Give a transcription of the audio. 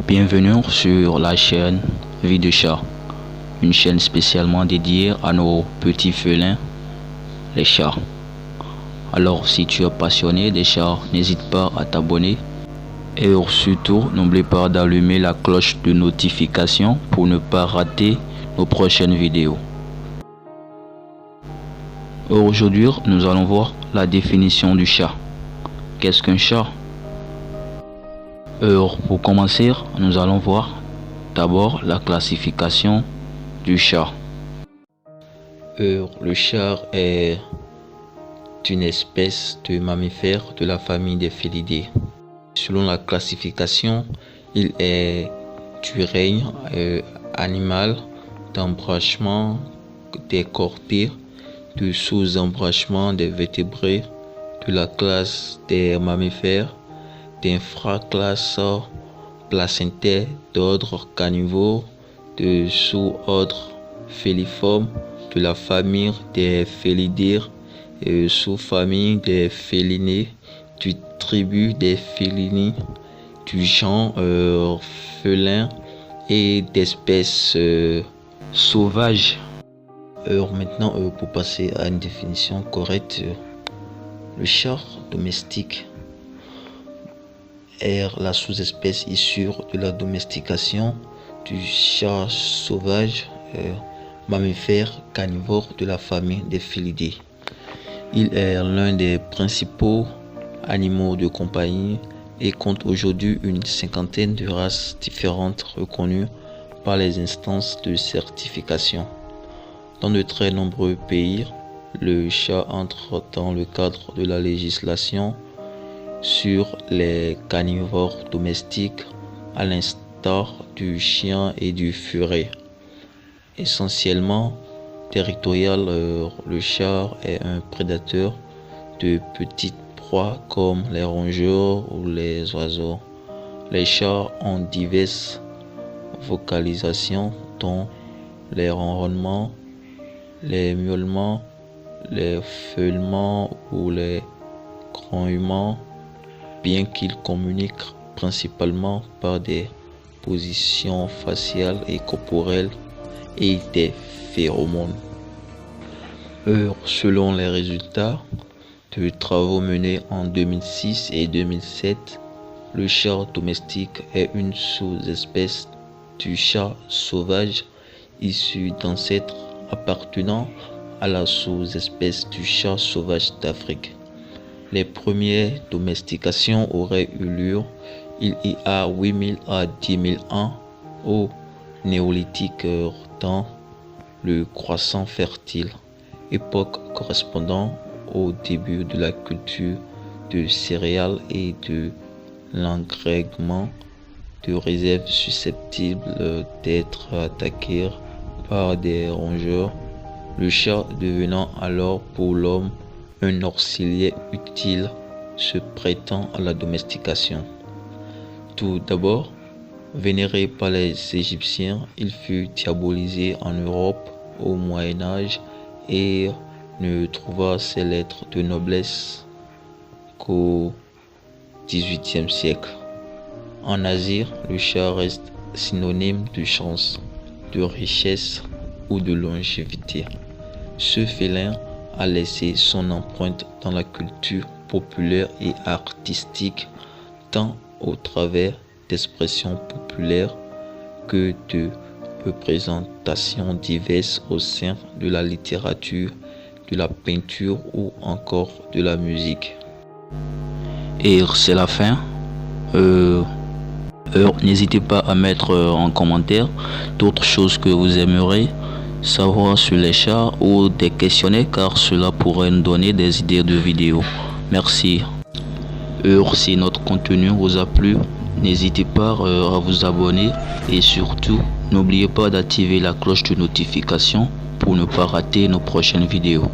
Bienvenue sur la chaîne Vie de chat, une chaîne spécialement dédiée à nos petits félins, les chats. Alors si tu es passionné des chats, n'hésite pas à t'abonner et surtout n'oublie pas d'allumer la cloche de notification pour ne pas rater nos prochaines vidéos. Aujourd'hui, nous allons voir la définition du chat. Qu'est-ce qu'un chat? Pour commencer, nous allons voir d'abord la classification du chat. Le chat est une espèce de mammifère de la famille des félidés. Selon la classification, il est du règne animal d'embranchement des chordés, de sous-embranchement des vertébrés, de la classe des mammifères, d'infraclasse placentaire, d'ordre carnivore, de sous-ordre féliforme, de la famille des félidés, sous-famille des félinés, du tribu des félini, du genre félin et d'espèces sauvages. Maintenant, pour passer à une définition correcte, le chat domestique est la sous-espèce issue de la domestication du chat sauvage, mammifère carnivore de la famille des félidés. Il est l'un des principaux animaux de compagnie et compte aujourd'hui une cinquantaine de races différentes reconnues par les instances de certification. Dans de très nombreux pays, le chat entre dans le cadre de la législation sur les carnivores domestiques, à l'instar du chien et du furet. Essentiellement territorial, le chat est un prédateur de petites proies comme les rongeurs ou les oiseaux. Les chats ont diverses vocalisations dont les ronronnements, les miaulements, les feulements ou les grognements, bien qu'ils communiquent principalement par des positions faciales et corporelles et des phéromones. Selon les résultats de travaux menés en 2006 et 2007, le chat domestique est une sous-espèce du chat sauvage issue d'ancêtres appartenant à la sous-espèce du chat sauvage d'Afrique. Les premières domestications auraient eu lieu il y a 8000 à 10 000 ans au néolithique dans le croissant fertile, époque correspondant au début de la culture de céréales et de l'engrègement de réserves susceptibles d'être attaquées par des rongeurs, le chat devenant alors pour l'homme un auxiliaire utile se prêtant à la domestication. Tout d'abord, vénéré par les Égyptiens, il fut diabolisé en Europe au Moyen Âge et ne trouva ses lettres de noblesse qu'au XVIIIe siècle. En Asie, le chat reste synonyme de chance, de richesse ou de longévité. Ce félin a laissé son empreinte dans la culture populaire et artistique, tant au travers d'expressions populaires que de représentations diverses au sein de la littérature, de la peinture ou encore de la musique. Et c'est la fin. N'hésitez pas à mettre en commentaire d'autres choses que vous aimeriez savoir sur les chats ou des questionnaires, car cela pourrait nous donner des idées de vidéos. Merci. Si notre contenu vous a plu, n'hésitez pas à vous abonner et surtout n'oubliez pas d'activer la cloche de notification pour ne pas rater nos prochaines vidéos.